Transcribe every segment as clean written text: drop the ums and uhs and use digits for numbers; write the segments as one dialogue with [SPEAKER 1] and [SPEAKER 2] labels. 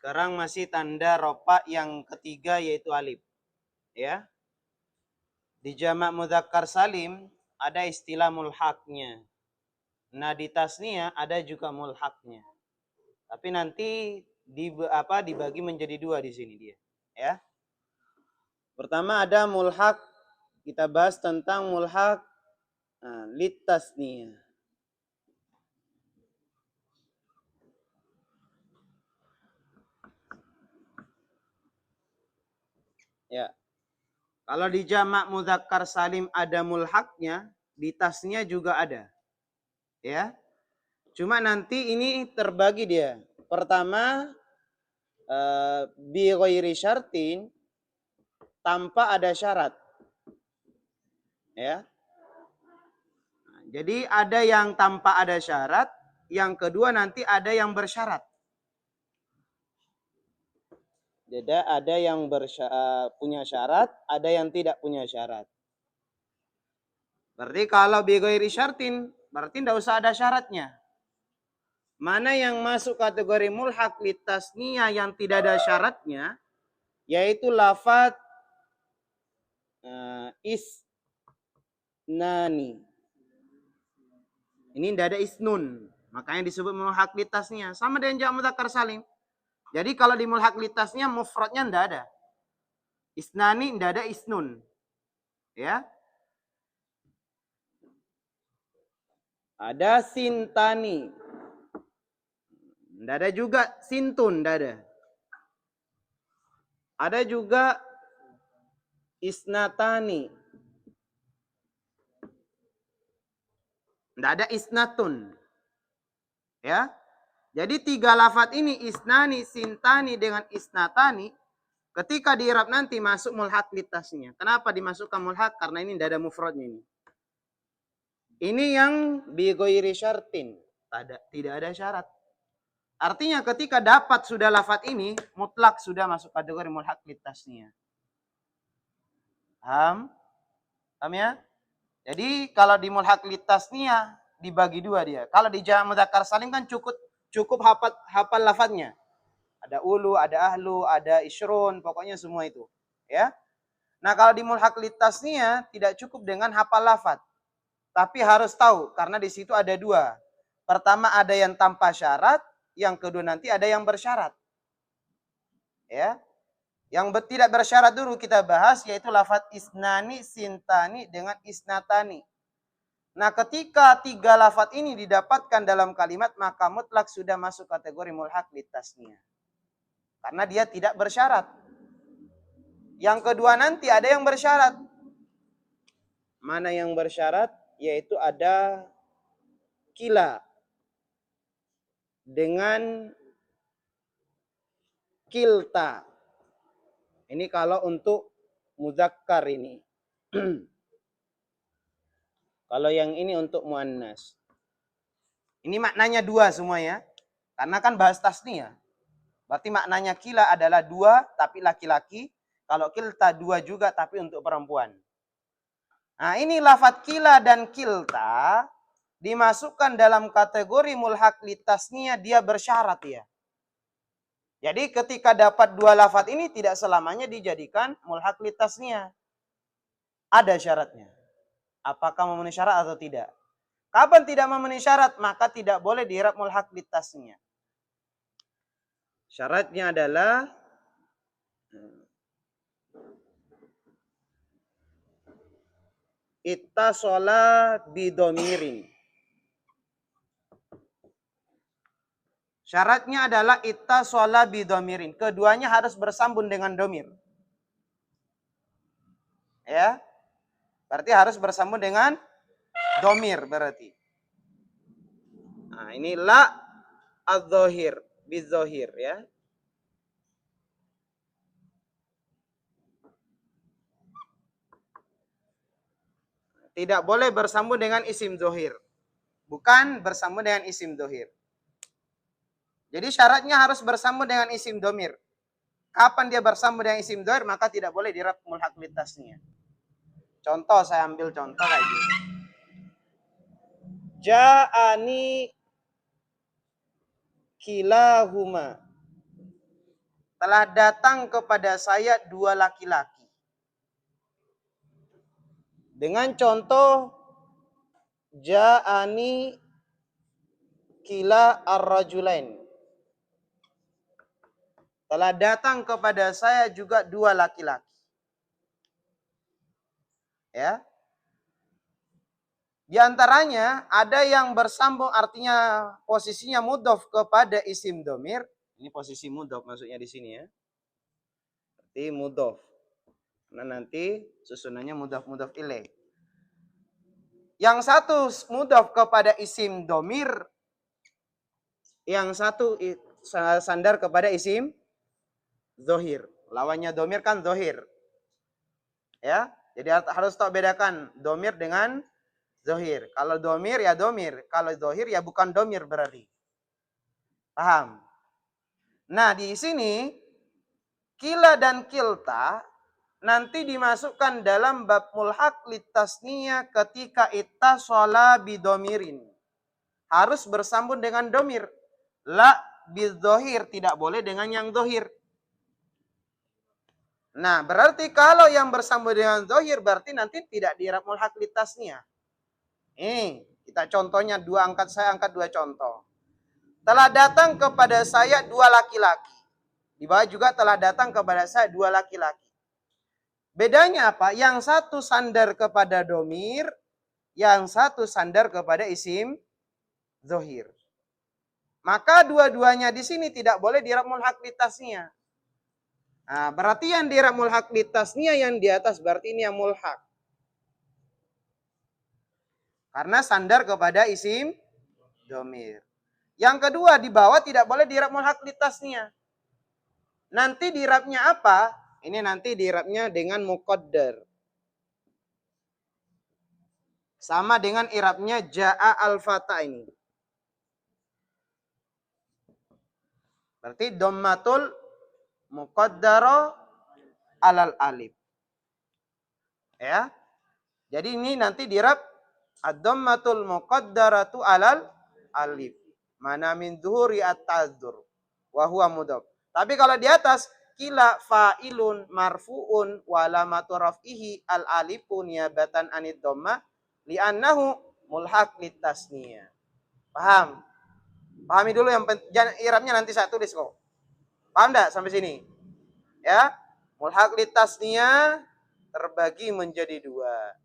[SPEAKER 1] Sekarang masih tanda rofa yang ketiga yaitu alif. Ya. Di jamak mudzakkar salim ada istilah mulhaqnya. Nah, di tasniyah ada juga mulhaqnya. Tapi nanti dibagi menjadi dua di sini dia, ya. Pertama ada mulhaq, kita bahas tentang mulhaq lit tasniyah. Ya. Kalau di jamak mudzakkar salim ada mulhaqnya, di tasniyah juga ada. Ya. Cuma nanti ini terbagi dia. Pertama bi ghairi syartin, tanpa ada syarat. Ya. Jadi ada yang tanpa ada syarat, yang kedua nanti ada yang bersyarat. Jadi ada yang punya syarat, ada yang tidak punya syarat. Berarti kalau bi ghairi syartin, berarti tidak usah ada syaratnya. Mana yang masuk kategori mulhaq lit tasniyah yang tidak ada syaratnya, yaitu lafaz isnani. Ini tidak ada isnun, makanya disebut mulhaq lit tasniyah. Sama dengan jamak mudzakkar salim. Jadi kalau di mulhaq lit tasniyah mufradnya tidak ada. Isnani tidak ada isnun. Ya. Ada sintani. Tidak ada juga sintun, tidak ada. Ada juga isnatani. Tidak ada isnatun. Ya. Jadi tiga lafaz ini isnani, sintani dengan isnatani ketika di i'rab nanti masuk mulhaq lit tasniyah. Kenapa dimasukkan mulhaq? Karena ini tidak ada mufradnya ini. Ini yang bi ghairi syartin, tidak ada syarat. Artinya ketika dapat sudah lafaz ini mutlak sudah masuk kategori mulhaq lit tasniyah. Paham? Paham ya? Jadi kalau di mulhaq lit tasniyah dibagi dua dia. Kalau di jamak mudzakkar salim kan cukup hafal lafaznya. Ada ulu, ada ahlu, ada isyrun, pokoknya semua itu. Ya. Nah, kalau di mulhaq lit tasniyah tidak cukup dengan hafal lafaz. Tapi harus tahu karena di situ ada dua. Pertama ada yang tanpa syarat, yang kedua nanti ada yang bersyarat. Ya. Yang tidak bersyarat dulu kita bahas yaitu lafaz isnani, sintani dengan isnatani. Nah, ketika tiga lafaz ini didapatkan dalam kalimat maka mutlak sudah masuk kategori mulhaq lit tasniyah. Karena dia tidak bersyarat. Yang kedua nanti ada yang bersyarat. Mana yang bersyarat? Yaitu ada kila dengan kilta. Ini kalau untuk mudzakkar ini. Kalau yang ini untuk muannas. Ini maknanya dua semua ya. Karena kan bahas tasniyah. Berarti maknanya kila adalah dua tapi laki-laki. Kalau kilta dua juga tapi untuk perempuan. Nah ini lafaz kila dan kilta dimasukkan dalam kategori mulhaq lit tasniyah, dia bersyarat ya. Jadi ketika dapat dua lafaz ini tidak selamanya dijadikan mulhaq lit tasniyah. Ada syaratnya. Apakah memenuhi syarat atau tidak? Kapan tidak memenuhi syarat maka tidak boleh di i'rab mulhaq lit tasniyah. Syaratnya adalah ittasala bidomirin. Syaratnya adalah ittasala bidomirin. Keduanya harus bersambung dengan domir. Ya. Berarti harus bersambung dengan domir berarti. Nah, ini la adz-dzahir bidzahir ya. Tidak boleh bersambung dengan isim dzahir. Bukan bersambung dengan isim dzahir. Jadi syaratnya harus bersambung dengan isim domir. Kapan dia bersambung dengan isim dzahir maka tidak boleh di i'rab mulhaq lit tasniyah. Contoh saya ambil contoh kayak gini. Ja'ani kilahuma. telah datang kepada saya dua laki-laki. Dengan contoh ja'ani kila ar-rajulain. Telah datang kepada saya juga dua laki-laki. Ya. Di antaranya ada yang bersambung artinya posisinya mudhof kepada isim domir. Ini posisi mudhof maksudnya di sini ya. Berarti mudhof. Nah nanti susunannya mudhof ilaih. Yang satu mudhof kepada isim domir, yang satu sandar kepada isim zohir. Lawannya domir kan zohir. Ya, jadi harus tahu bedakan domir dengan zohir. Kalau domir ya domir, kalau zohir ya bukan domir berarti. Paham? Nah di sini kila dan kilta nanti dimasukkan dalam bab mulhaq litasniyah ketika ittasala bidomirin. Harus bersambung dengan domir. La bidohir, tidak boleh dengan yang dohir. Nah, berarti kalau yang bersambung dengan dohir berarti nanti tidak di-i'rab mulhaq litasniyah. Kita contohnya saya angkat dua contoh. Telah datang kepada saya dua laki-laki. Di bawah juga telah datang kepada saya dua laki-laki. Bedanya apa? Yang satu sandar kepada domir, yang satu sandar kepada isim zohir. Maka dua-duanya di sini tidak boleh di-i'rab mulhaq litasniyah. Nah, berarti yang di-i'rab mulhaq litasniyah yang di atas berarti ini yang mulhaq. Karena sandar kepada isim domir. Yang kedua di bawah tidak boleh di-i'rab mulhaq litasniyah. Nanti di-i'rabnya apa? Ini nanti di-i'rabnya dengan muqaddar. Sama dengan i'rabnya ja'a al-fata ini. Berarti dhammatul muqaddara alal alif. Ya. Jadi ini nanti di-i'rab ad-dhammatul muqaddaratu alal alif. Mana min zuhuri at-tadzur. Wa huwa mudhaf. Tapi kalau di atas kila fa'ilun marfu'un wa alamatu raf'ihi al-alifu niyabatan anid dhamma li'annahu mulhaq litasniyah. Paham? Pahami dulu yang i'rabnya nanti saya tulis kok. Paham enggak sampai sini? Ya. Mulhaq litasniyah terbagi menjadi dua.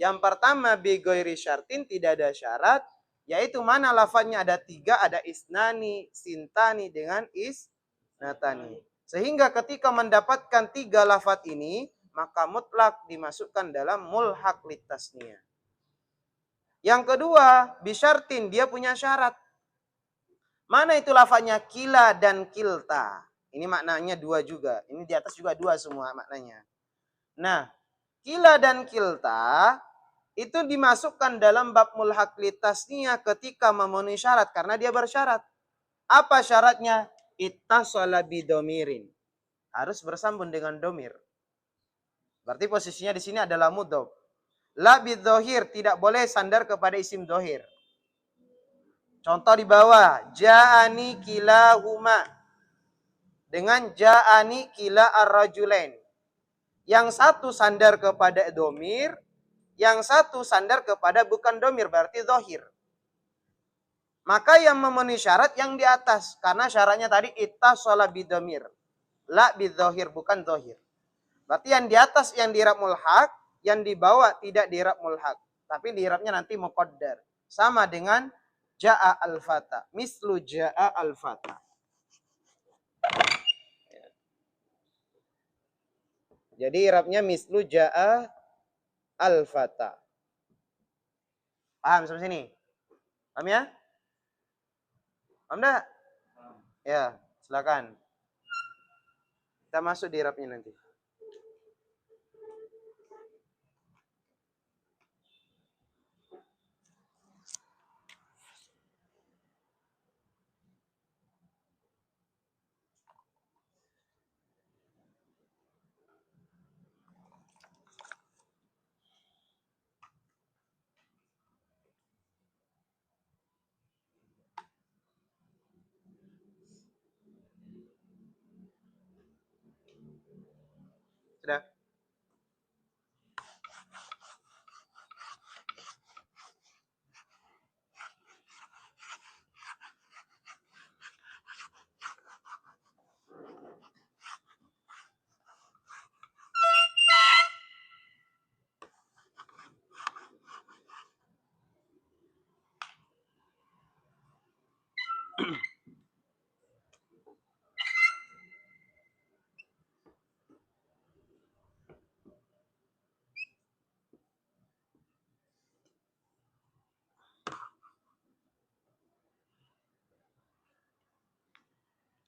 [SPEAKER 1] Yang pertama bi ghairi syartin, tidak ada syarat, yaitu mana lafadznya ada tiga, ada isnani, sintani dengan isnatani. Sehingga ketika mendapatkan tiga lafadz ini, maka mutlak dimasukkan dalam mulhaq litasniyah. Yang kedua, bisyartin, dia punya syarat. Mana itu lafadznya? Kila dan kilta. Ini maknanya dua juga. Ini di atas juga dua semua maknanya. Nah, kila dan kilta itu dimasukkan dalam bab mulhaq litasniyah ketika memenuhi syarat. Karena dia bersyarat. Apa syaratnya? Ittasala bidomirin. Harus bersambung dengan domir. Berarti posisinya di sini adalah mudhof. La bidzohir, tidak boleh sandar kepada isim dohir. Contoh di bawah, ja'ani kilahuma dengan ja'ani kila ar-rajulain. Yang satu sandar kepada domir, yang satu sandar kepada bukan domir, berarti dohir. Maka yang memenuhi syarat yang di atas, karena syaratnya tadi ittasala bidomir. La bidzohir, bukan dohir. Berarti yang di atas yang di-i'rab mulhaq, yang di bawah tidak di-i'rab mulhaq. Tapi di-i'rabnya nanti muqaddar. Sama dengan ja'a al-fata. Mislu ja'a al-fata. Jadi i'rabnya mislu ja'a al-fata. Paham sampai sini? Paham ya? Paham enggak? Ya, silakan. Kita masuk di i'rabnya nanti. Sudah.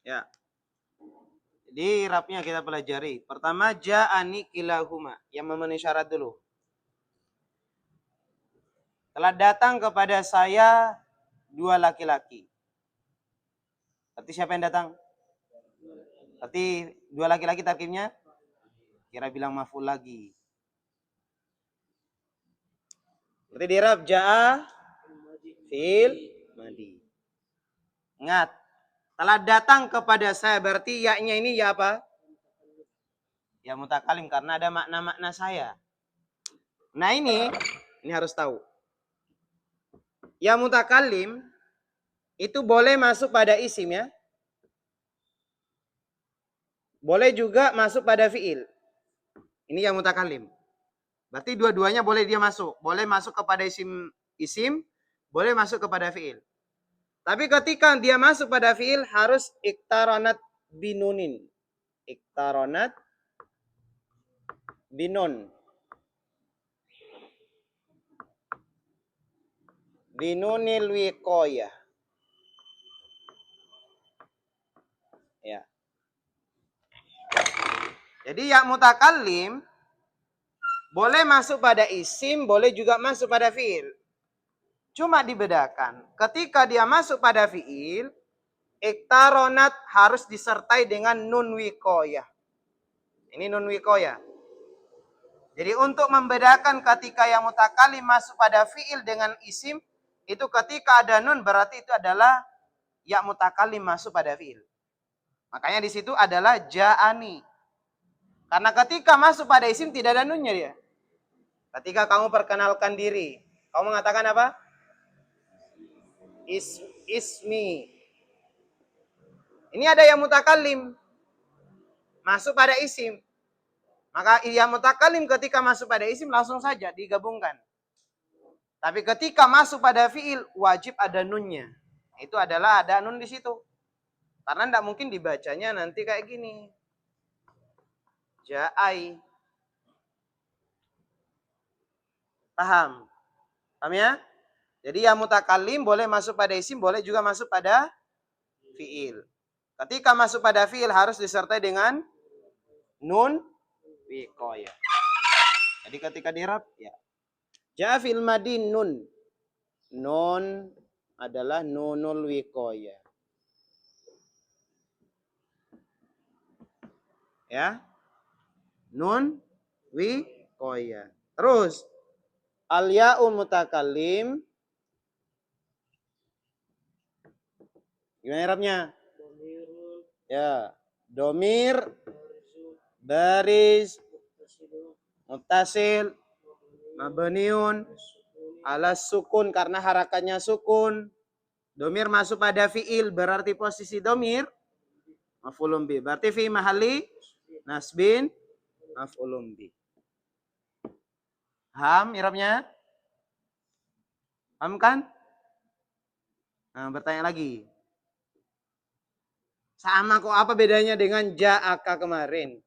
[SPEAKER 1] Ya. Jadi rapnya kita pelajari. Pertama, ja'ani kilahuma. Yang memenuhi syarat dulu. Telah datang kepada saya dua laki-laki. Berarti siapa yang datang? Berarti dua laki-laki tarkibnya? Kira bilang maf'ul lagi. Berarti di Arab ja'a fil madi. Ingat, telah datang kepada saya berarti ya-nya ini ya apa? Ya mutakalim karena ada makna-makna saya. Nah ini harus tahu. Ya mutakalim itu boleh masuk pada isim ya. Boleh juga masuk pada fiil. Ini yang mutakalim. Berarti dua-duanya boleh dia masuk. Boleh masuk kepada isim, boleh masuk kepada fiil. Tapi ketika dia masuk pada fiil harus iktaronat binunin. Iktaronat binun. Binunil wiqoyah. Ya. Jadi ya mutakalim boleh masuk pada isim, boleh juga masuk pada fiil. Cuma dibedakan. Ketika dia masuk pada fiil, iktaronat harus disertai dengan nun wiqoyah. Ini nun wiqoyah. Jadi untuk membedakan ketika yang mutakalim masuk pada fiil dengan isim, itu ketika ada nun berarti itu adalah ya mutakalim masuk pada fiil. Makanya di situ adalah ja'ani. Karena ketika masuk pada isim tidak ada nunnya dia. Ketika kamu perkenalkan diri, kamu mengatakan apa? Ismi. Ini ada yang mutakalim masuk pada isim. Maka yang mutakalim ketika masuk pada isim langsung saja digabungkan. Tapi ketika masuk pada fiil wajib ada nunnya. Itu adalah ada nun di situ. Karena tidak mungkin dibacanya nanti kayak gini. Ja'ai. Paham? Paham ya? Jadi yang mutakalim boleh masuk pada isim, boleh juga masuk pada fiil. Ketika masuk pada fiil harus disertai dengan nun wiqoyah. Jadi ketika dirab ya. Ja'a fil madi nun. Nun adalah nunul wiqoyah. Ya. Nun wiqoyah. Terus al-ya'u mutakallim. Gimana irabnya? Ya. Domir, baris, muttasil, mabniun, ala sukun karena harakatnya sukun. Domir masuk pada fiil berarti posisi domir maf'ulun bi. Berarti fi mahalli nasbin maf'ulun bi. Paham irabnya? Paham kan? Nah, bertanya lagi. Sama kok, apa bedanya dengan ja'aka kemarin?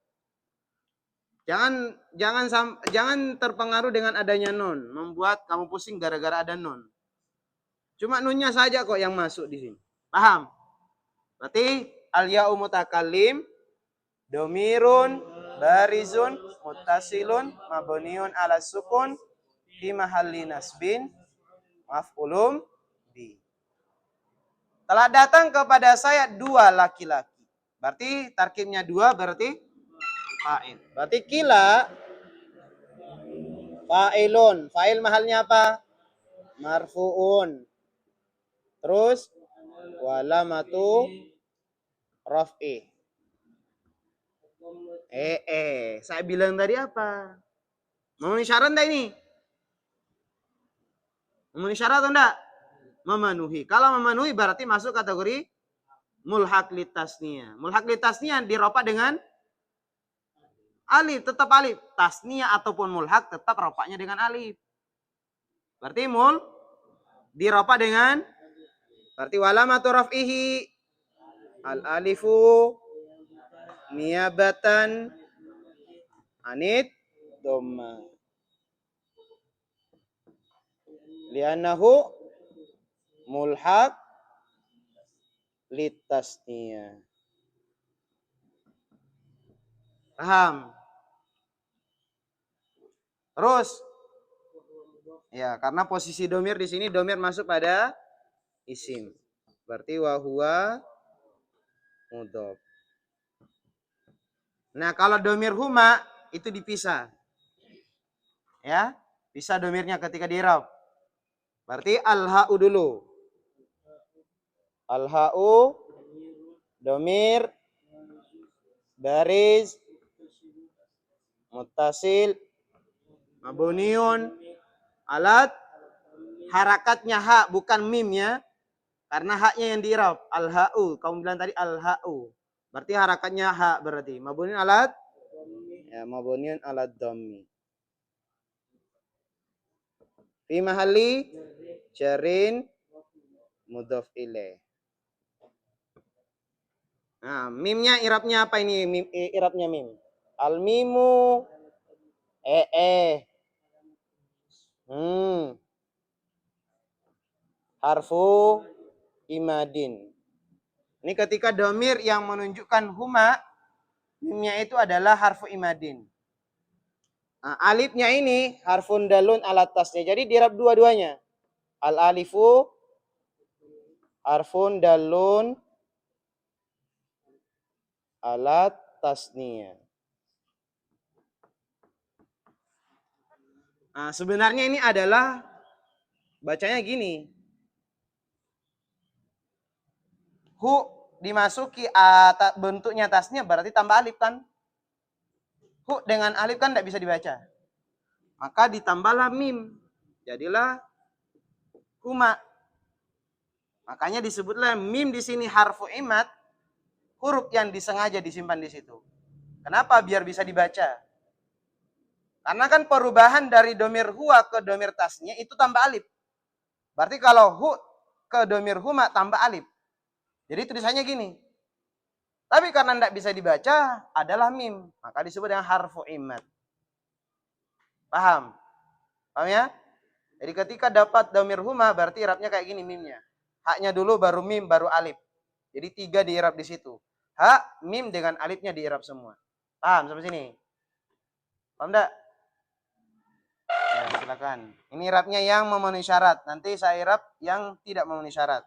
[SPEAKER 1] Jangan terpengaruh dengan adanya nun, membuat kamu pusing gara-gara ada nun. Cuma nunnya saja kok yang masuk di sini. Paham? Berarti al-ya'u mutakallim, domirun, barizun, muttasilun, mabniun ala sukun, fi mahalli nasbin, maf'ulun bi. Telah datang kepada saya dua laki-laki. Berarti tarkibnya dua berarti fa'il. Berarti kila fa'ilun. Fa'il mahalnya apa? Marfu'un. Terus walamatu raf'i. Saya bilang tadi apa? Memenuhi syarat enggak ini? Memenuhi syarat atau enggak? Memenuhi. Kalau memenuhi berarti masuk kategori mulhaq litasniyah. Mulhaq litasniyah diropa dengan alif, tetap alif. Tasniyah ataupun mulhaq tetap ropaknya dengan alif. Berarti diropa dengan berarti walamatu raf'ihi al alifu niyabatan anit dhamma. Li'annahu mulhaq litasniyah. Paham? Terus ya, karena posisi domir di sini domir masuk pada isim. Berarti wahuwa mudhof. Nah, kalau domir huma itu dipisah. Ya, pisah domirnya ketika di-i'rab. Berarti al-ha'u dulu. Al-ha'u domir baris muttasil mabuniun alat harakatnya ha bukan mim ya. Karena haknya yang di-i'rab al-ha'u. Kamu bilang tadi al-ha'u. Berarti harakatnya ha berarti. Mabuniun alat ya, mabuniun alat dhammi. Fi mahalli jarin mudhof ilaih. Nah, mimnya i'rabnya apa ini? Mim, i'rabnya mim. Al mimu harfu imadin. Ini ketika domir yang menunjukkan huma, mimnya itu adalah harfu imadin. Nah, alifnya ini harfun dalun alat tasnya. Jadi dirab dua-duanya. Al alifu harfun dalun alat tasnya. Nah, sebenarnya ini adalah bacanya gini. Hu dimasuki bentuknya tasnya berarti tambah alif kan? Hu dengan alif kan tidak bisa dibaca. Maka ditambahlah mim. Jadilah huma. Makanya disebutlah mim di sini harfu imad, huruf yang disengaja disimpan di situ. Kenapa? Biar bisa dibaca. Karena kan perubahan dari domir huwa ke domir tasnya itu tambah alif. Berarti kalau hu ke domir huma tambah alif. Jadi tulisannya gini. Tapi karena tidak bisa dibaca adalah mim. Maka disebut dengan harfu imad. Paham? Paham ya? Jadi ketika dapat domir huma berarti i'rabnya kayak gini mimnya. Haknya dulu baru mim baru alif. Jadi 3 di i'rab di situ. Hak, mim dengan alifnya di i'rab semua. Paham sampai sini? Paham enggak? Ya, silakan. Ini i'rabnya yang memenuhi syarat. Nanti saya i'rab yang tidak memenuhi syarat.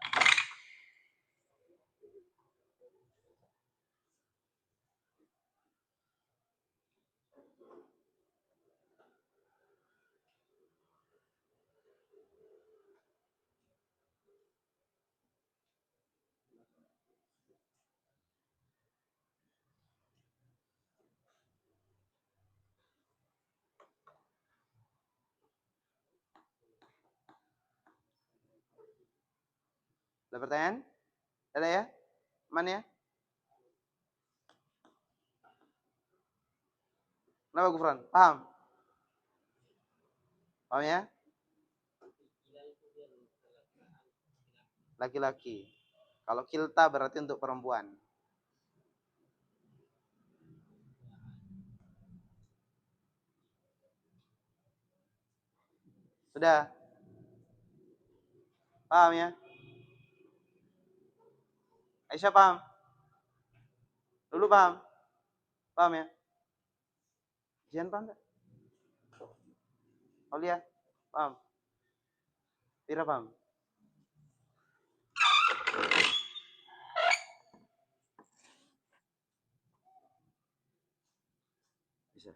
[SPEAKER 1] Ada pertanyaan? Ada ya? Mana ya? Kenapa Gufran? Paham? Paham ya? Laki-laki. Kalau kilta berarti untuk perempuan. Sudah? Paham ya? Aisyah paham? Dulu paham? Paham ya? Jian paham enggak? Aulia? Paham? Tira paham? Bisa.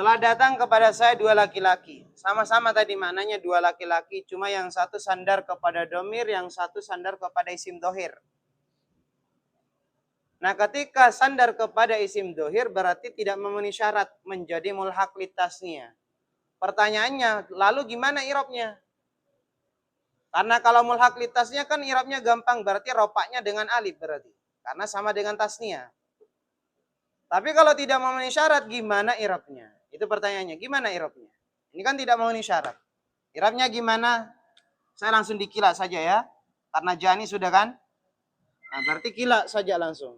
[SPEAKER 1] Telah datang kepada saya dua laki-laki. Sama-sama tadi maknanya dua laki-laki. Cuma yang satu sandar kepada domir, yang satu sandar kepada isim dohir. Nah, ketika sandar kepada isim dohir berarti tidak memenuhi syarat menjadi mulhaq litasnya. Pertanyaannya, lalu gimana irobnya? Karena kalau mulhaq litasnya kan irobnya gampang, berarti ropaknya dengan alif berarti. Karena sama dengan tasnya. Tapi kalau tidak memenuhi syarat, gimana irobnya? Itu pertanyaannya, gimana irobnya? Ini kan tidak memenuhi syarat. Irobnya gimana? Saya langsung dikila saja ya. Karena jani sudah kan? Nah, berarti kila saja langsung.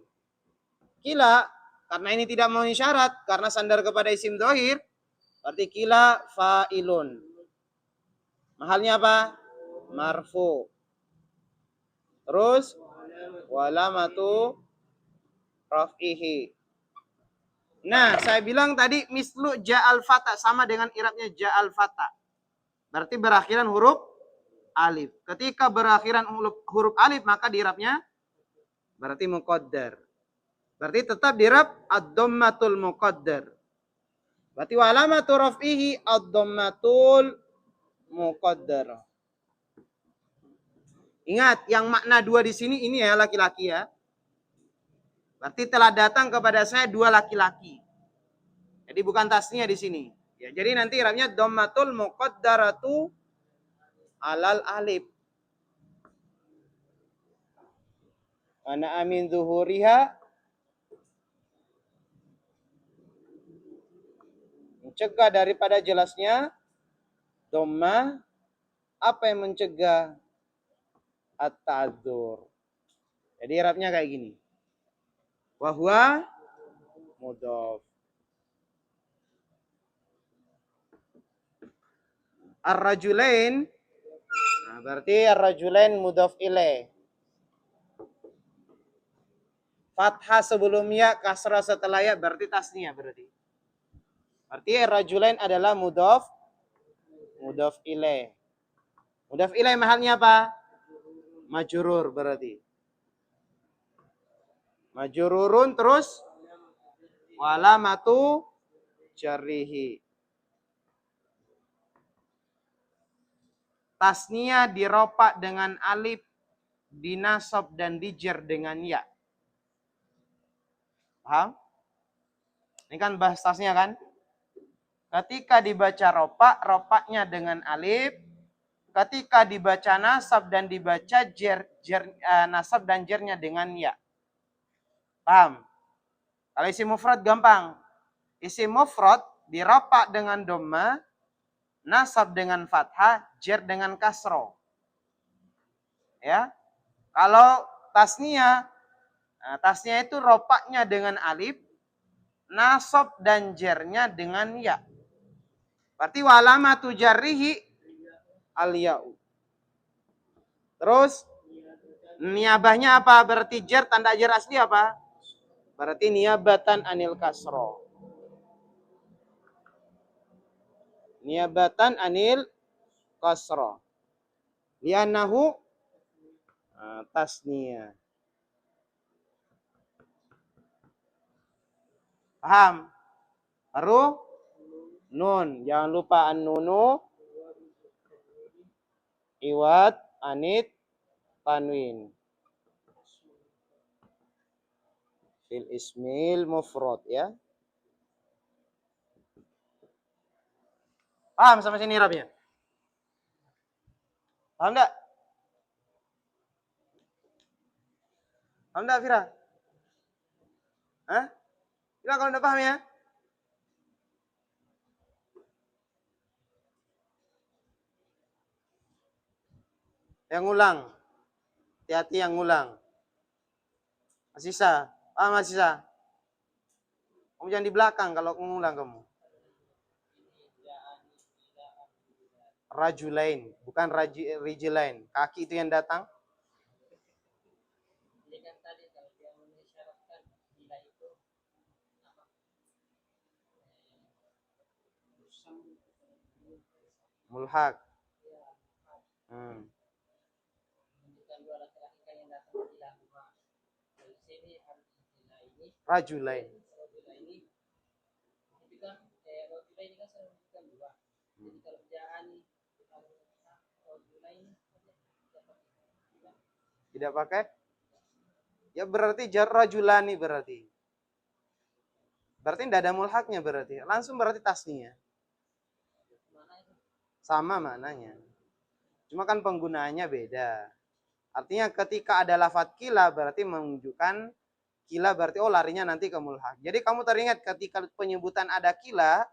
[SPEAKER 1] Kila, karena ini tidak memenuhi syarat, karena sandar kepada isim dohir, berarti kila fa'ilun. Mahalnya apa? Marfu. Terus walamatu raf'ihi. Nah, saya bilang tadi mislu ja'al fata sama dengan irabnya ja'al fata. Berarti berakhiran huruf alif. Ketika berakhiran huruf alif maka dirabnya berarti muqaddar. Berarti tetap dirab ad-dhammatul muqaddar. Berarti walamatu raf'ihi ad-dhammatul muqaddar. Ingat, yang makna dua di sini ini ya laki-laki ya. Berarti telah datang kepada saya dua laki-laki. Jadi bukan tasnya di sini. Ya, jadi nanti irabnya dhammatul muqaddaratu alal alif. Ana amin zuhuriha mencegah daripada jelasnya dhamma. Apa yang mencegah? At-ta'dzur. Jadi irabnya kayak gini. Wa huwa mudhaf. Ar-rajulain. Nah, berarti ar-rajulain mudhaf ilaih. Fathah sebelum ya, kasrah setelah ya, berarti tasnya berarti. Berarti ar-rajulain adalah mudhaf ilaih. Mudhaf ilaih mahalnya apa? Majrur berarti. Majrurun terus walamatu jarrihi. Tasnia diropak dengan alif, dinasab dan dijer dengan ya. Paham? Ini kan bahas tasnya kan? Ketika dibaca ropak, ropaknya dengan alif. Ketika dibaca nasab dan dibaca nasab dan jernya dengan ya. Paham? Kalau isim mufrad gampang. Isim mufrad diropak dengan dhamma, nasab dengan fathah, jer dengan kasro. Ya. Kalau tasnia, nah, tasnia itu ropaknya dengan alif, nasab dan jernya dengan ya. Berarti walamatu jarrihi al-ya'u. Terus niabahnya apa? Berarti jer tanda jer asli apa? Berarti niabatan anil kasro. Niabatan anil kasro. Lianahu tasnia. Paham? Baru nun. Jangan lupa an-nunu iwat anit tanwin. Fil ismil mufrad ya. Paham sampai sini Rabia? Paham enggak? Paham enggak Fira? Hah? Fira kalau enggak paham ya? Yang ngulang. Hati-hati yang ngulang. Asisa. Paham Asisa? Kamu jangan di belakang kalau ngulang kamu. Rajulain, bukan rijilain. Kaki itu yang datang. Mulhaq. Rajulain.
[SPEAKER 2] ini kan saya menunjukkan dua. Jadi kalau ja'ani kalau guna ini
[SPEAKER 1] Tidak pakai? Ya berarti rajulani berarti. Berarti tidak ada mulhaknya berarti. Langsung berarti tasniah. Sama maknanya. Cuma kan penggunaannya beda. Artinya ketika ada lafadz kila berarti menunjukkan kila berarti oh larinya nanti ke mulhak. Jadi kamu teringat ketika penyebutan ada kila,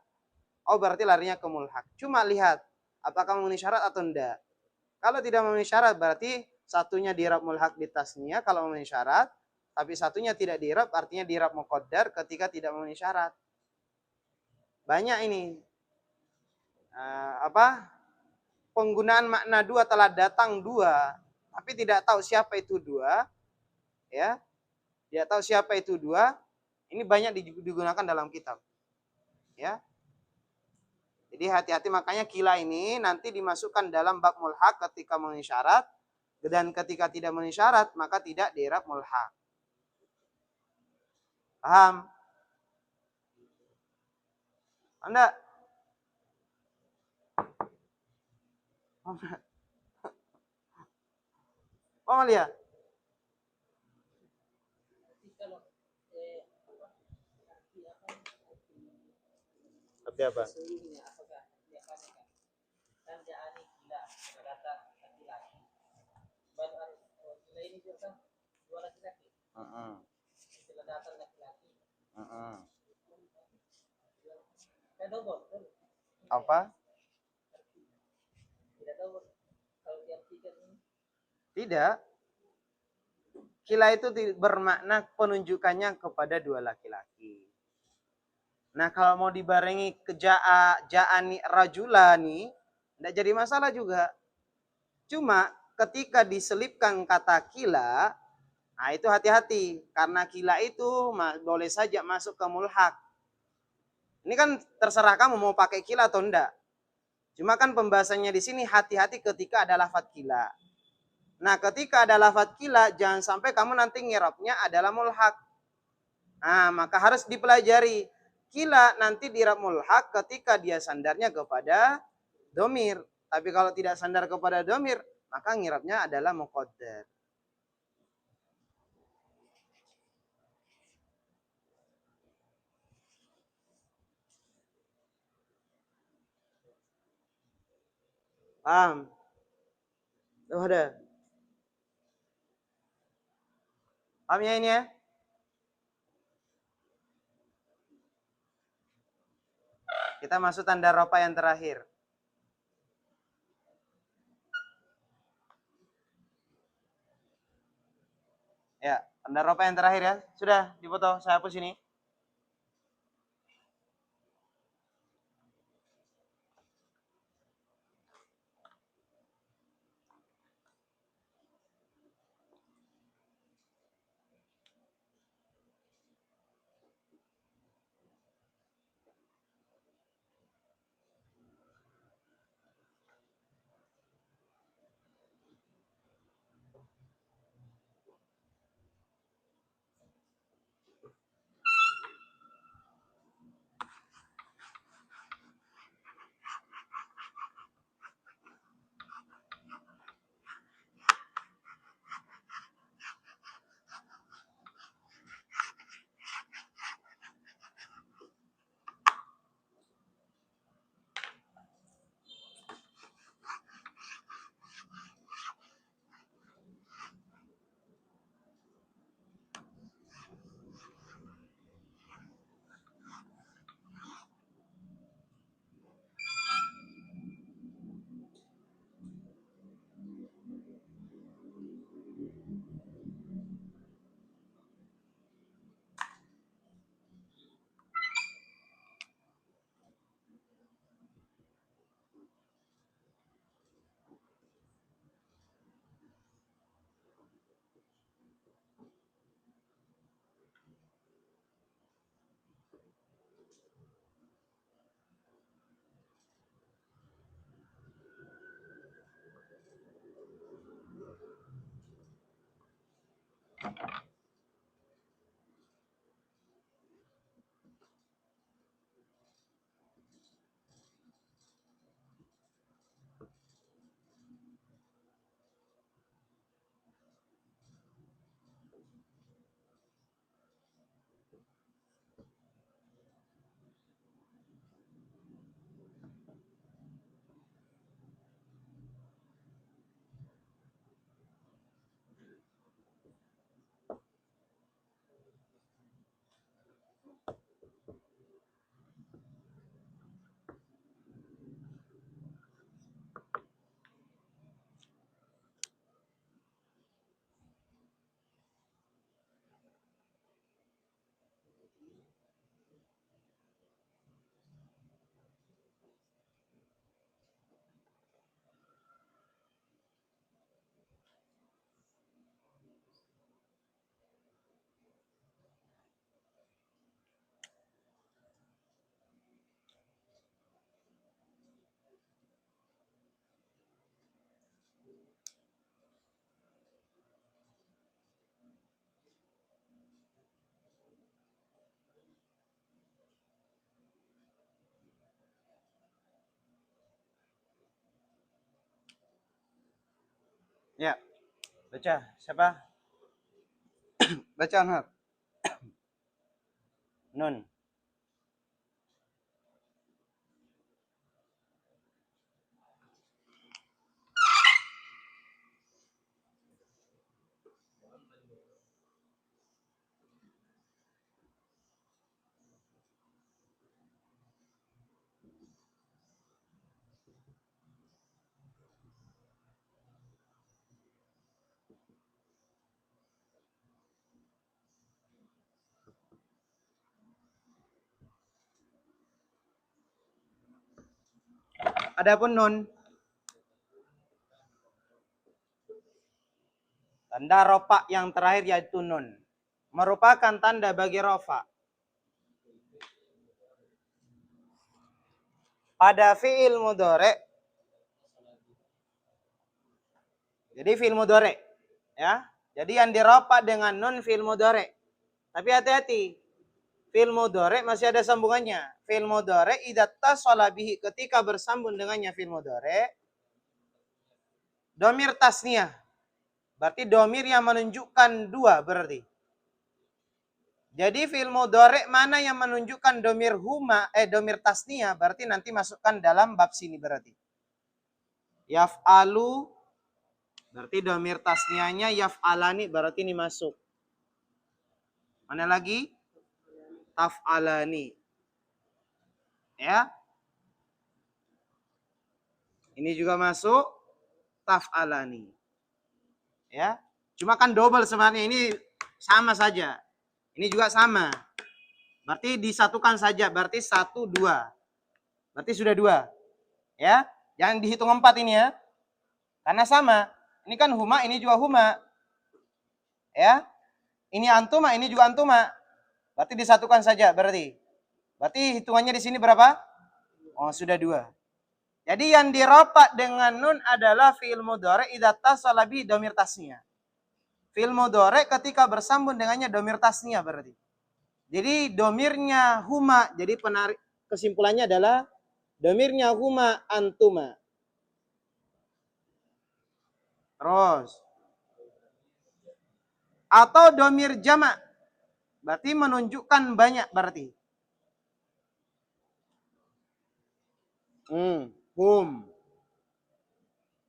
[SPEAKER 1] oh berarti larinya ke mulhak. Cuma lihat apakah memenuhi syarat atau enggak. Kalau tidak memenuhi syarat berarti satunya dirab mulhak di tasniah kalau memenuhi syarat, tapi satunya tidak dirab artinya dirab muqaddar ketika tidak memenuhi syarat. Banyak ini penggunaan makna dua telah datang dua, tapi tidak tahu siapa itu dua, ya, tidak tahu siapa itu dua. Ini banyak digunakan dalam kitab, ya. Jadi hati-hati makanya kila ini nanti dimasukkan dalam bab mulhak ketika memenuhi syarat, dan ketika tidak memenuhi syarat maka tidak diirab mulhak. Paham? Anda? Oh lihat. Tapi apa? Apa? Tidak. Kila itu bermakna penunjukannya kepada dua laki-laki. Nah kalau mau dibarengi ke ja'ani rajulani, tidak jadi masalah juga. Cuma ketika diselipkan kata kila, nah itu hati-hati. Karena kila itu boleh saja masuk ke mulhak. Ini kan terserah kamu mau pakai kila atau enggak. Cuma kan pembahasannya di sini hati-hati ketika ada lafadz kila. Nah ketika ada lafadz kila, jangan sampai kamu nanti ngirabnya adalah mulhak. Nah maka harus dipelajari. Kila nanti dirab mulhak ketika dia sandarnya kepada domir. Tapi kalau tidak sandar kepada domir, maka ngirabnya adalah muqaddar. Paham? Oh, ada. Paham ya ini ya? Kita masuk tanda ropa yang terakhir. Ya, tanda ropa yang terakhir ya. Sudah dipoto, saya hapus ini. Ya, baca. Siapa? Baca Anhar. Nun. Adapun nun, tanda rofa yang terakhir yaitu nun, merupakan tanda bagi rofa. Pada fi'il mudhari. Jadi fi'il mudhari, ya. Jadi yang dirofa dengan nun fi'il mudhari. Tapi hati-hati. Fi'il mudhari masih ada sambungannya. Fi'il mudhari idza tasala bihi, ketika bersambung dengannya fi'il mudhari, domir tasniyah. Berarti domir yang menunjukkan dua berarti. Jadi fi'il mudhari mana yang menunjukkan domir domir tasniyah, berarti nanti masukkan dalam bab sini berarti. Yaf'alu, berarti domir tasniyahnya yaf'alani, berarti ini masuk. Mana lagi? Taf'alani. Ya. Ini juga masuk taf'alani. Ya. Cuma kan double sebenarnya, ini sama saja. Ini juga sama. Berarti disatukan saja, berarti 1 2. Berarti sudah 2. Ya. Jangan dihitung 4 ini ya. Karena sama. Ini kan huma, ini juga huma. Ya. Ini antuma, ini juga antuma. Berarti disatukan saja berarti. Berarti hitungannya di sini berapa? Oh, sudah 2. Jadi yang dirofa dengan nun adalah fi'il mudhari idza tasala bi dhamir tasniyah. Fi'il mudhari ketika bersambung dengannya dhamir tasniyah berarti. Jadi dhamirnya huma, jadi kesimpulannya adalah dhamirnya huma antuma. Terus atau dhamir jamak, berarti menunjukkan banyak berarti. Hum.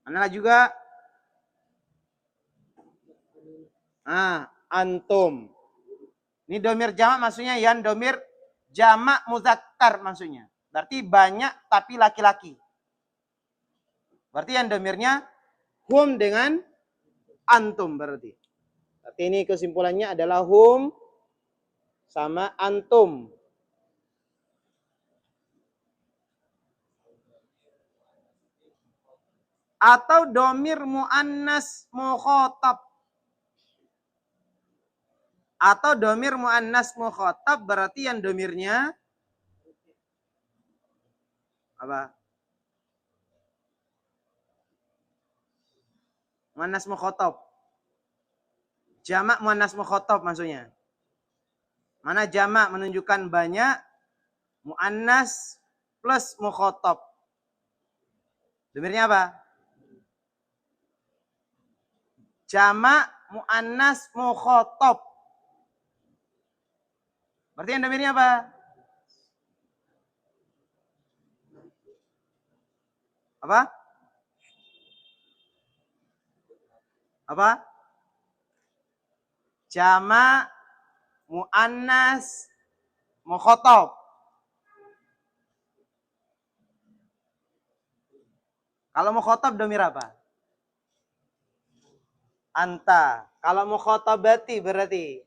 [SPEAKER 1] Mana juga? Antum. Ini domir jamak maksudnya yang domir jamak muzakkar maksudnya. Berarti banyak tapi laki-laki. Berarti yang domirnya hum dengan antum berarti. Berarti ini kesimpulannya adalah hum sama antum. Atau domir muannas mukhatab. Atau domir muannas mukhatab berarti yang domirnya apa? Muannas mukhatab. Jamak muannas mukhatab maksudnya. Mana jamak menunjukkan banyak, muannas plus mukhatab. Domirnya apa? Jamak muannas mukhatab. Berarti yang domirnya apa? Apa? Apa? Jamak muannas mukhatab. Kalau mukhatab domir apa? Anta. Kalau mukhatabati berarti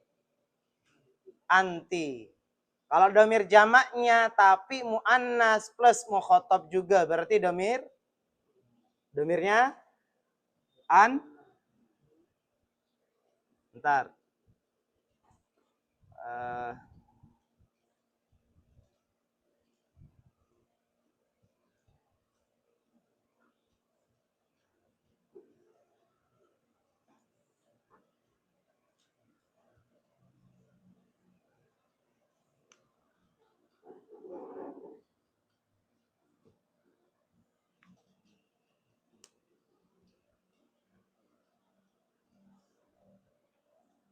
[SPEAKER 1] anti. Kalau domir jamaknya tapi muannas plus mukhatab juga berarti domirnya bentar.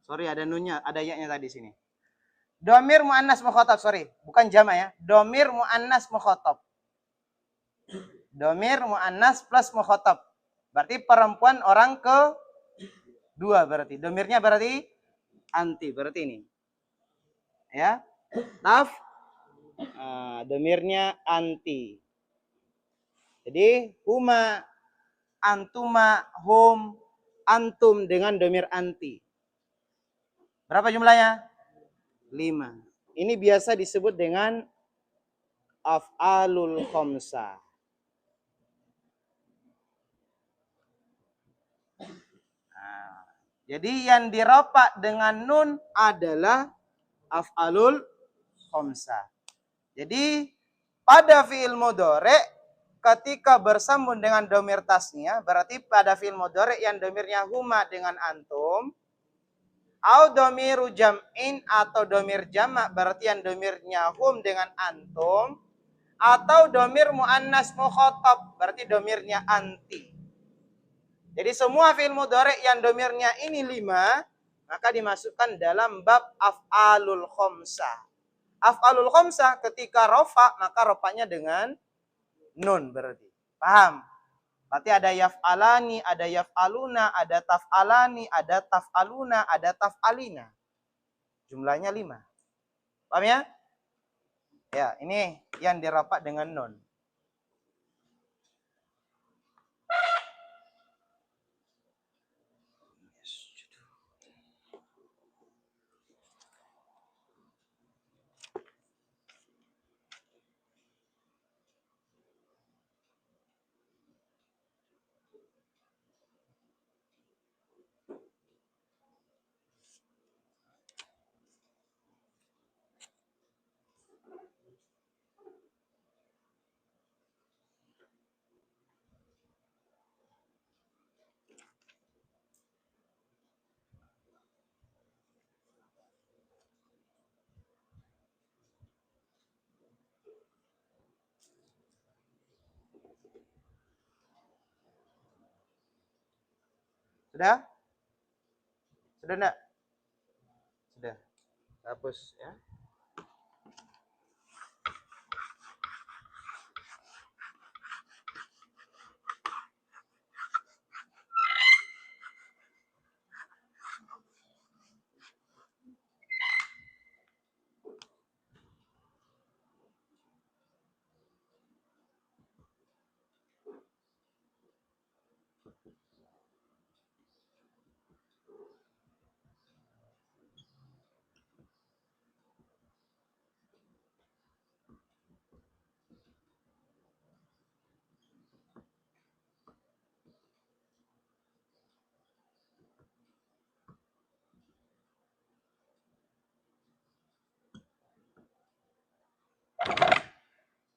[SPEAKER 1] Sorry, ada nunnya, ada ya-nya tadi sini. Domir muannas mukhatab, sorry, bukan jama ya. Domir muannas mukhatab. Domir muannas plus mukhatab. Berarti perempuan orang ke dua berarti. Domirnya berarti anti, berarti ini. Ya. Domirnya anti. Jadi huma, antuma, hum, antum dengan domir anti. Berapa jumlahnya? 5. Ini biasa disebut dengan af'alul khamsah. Jadi yang diropa dengan nun adalah af'alul khamsah. Jadi pada fi'il mudhari ketika bersambung dengan domir tasnya, berarti pada fi'il mudhari yang domirnya huma dengan antum, au domiru jam'in atau domir jamak, berarti yang domirnya hum dengan antum, atau domir muannas mukhatab, berarti domirnya anti. Jadi semua fi'il mudhari yang domirnya ini 5, maka dimasukkan dalam bab af'alul khamsah. Af'alul khamsah ketika rofa, maka rofanya dengan nun berarti. Paham? Berarti ada yaf'alani, ada yaf'aluna, ada taf'alani, ada taf'aluna, ada taf'alina. Jumlahnya 5. Paham ya? Ya, ini yang dirofa dengan nun. Sudah? Sudah enggak? Sudah. Hapus ya.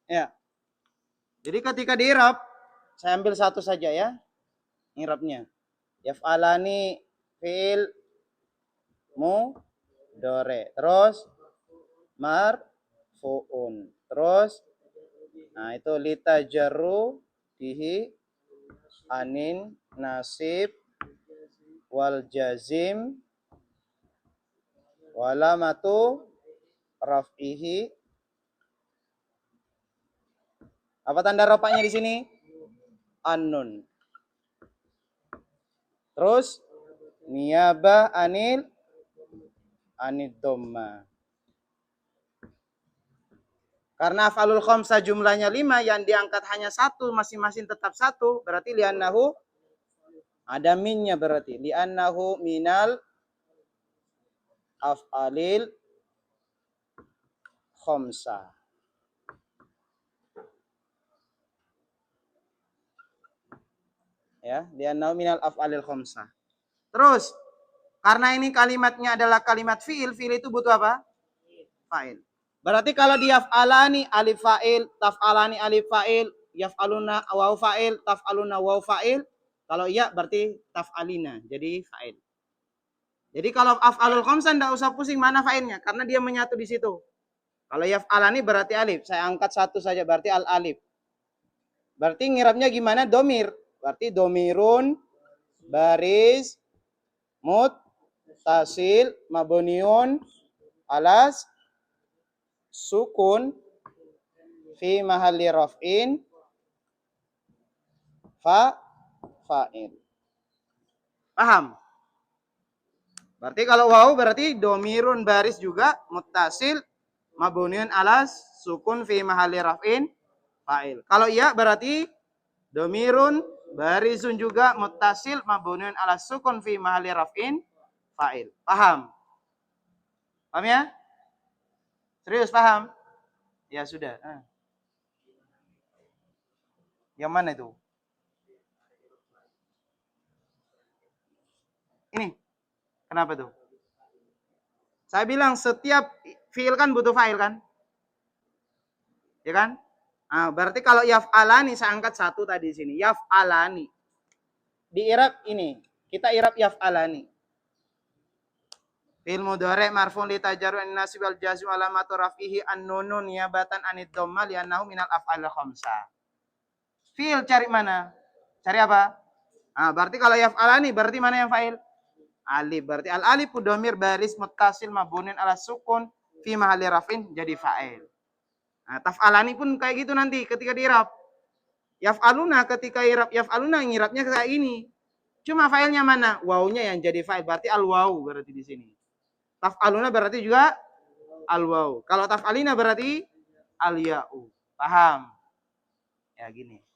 [SPEAKER 1] Ya. Jadi ketika diirab, saya ambil satu saja ya. Irabnya. Yaf'alani fi'il mudhari. Terus marfu'un. Terus itu litajarru bihi anin nasib wal jazim walamatu raf'ihi. Apa tanda rofanya di sini? An-nun. Terus niyabah anid dhamma. Karena af'alul khamsah jumlahnya 5, yang diangkat hanya 1, masing-masing tetap 1, berarti li'annahu ada minnya, berarti li'annahu minal af'alil khamsah. Ya, li'annahu minal af'alil khamsah. Terus, karena ini kalimatnya adalah kalimat fi'il, fi'il itu butuh apa? Fa'il. Berarti kalau di yaf'alani alif fa'il, taf'alani alif fa'il, yaf'aluna waw fa'il, taf'aluna waw fa'il. Kalau iya berarti taf'alina, jadi fa'il. Jadi kalau af'alul khamsah enggak usah pusing mana fa'ilnya, karena dia menyatu di situ. Kalau yaf'alani berarti alif, saya angkat satu saja berarti al-alif. Berarti ngirabnya gimana? Domir. Berarti domirun baris muttasil mabniun alas sukun fi mahalli raf'in fa'il. Paham? Berarti kalau waw berarti domirun baris juga muttasil mabniun alas sukun fi mahalli raf'in fa'il. Kalau iya berarti domirun barisun juga muttasil mabniun alas sukun fi mahalli raf'in fa'il. Paham? Paham ya? Serius paham? Ya sudah. Yang mana itu? Ini. Kenapa tuh? Saya bilang setiap fiil kan butuh fa'il kan? Ya kan? Nah, berarti kalau yaf'alani saya angkat satu tadi sini. Yaf'alani. Di i'rab ini. Kita i'rab yaf'alani. Fi'il mudhari' marfu'un li tajarrud an-nasib wal jazm alamatu raf'ihi an-nunun niyabatan anid dhamma li'annahu minal af'al khamsah. Fi'il cari mana? Cari apa? Nah, berarti kalau yaf'alani berarti mana yang fa'il? Alif. Berarti al-alif dhamir baris muttasil mabniun ala sukun fi mahalli raf'in jadi fa'il. Nah, taf'alani pun kayak gitu nanti ketika di-i'rab. Yaf'aluna ketika i'rab yaf'aluna ngirabnya kayak ini. Cuma fa'ilnya mana? Wawunya yang jadi fa'il. Berarti al-waw berarti di sini. Taf'aluna berarti juga al-waw. Kalau taf'alina berarti al-ya'u. Paham? Ya gini.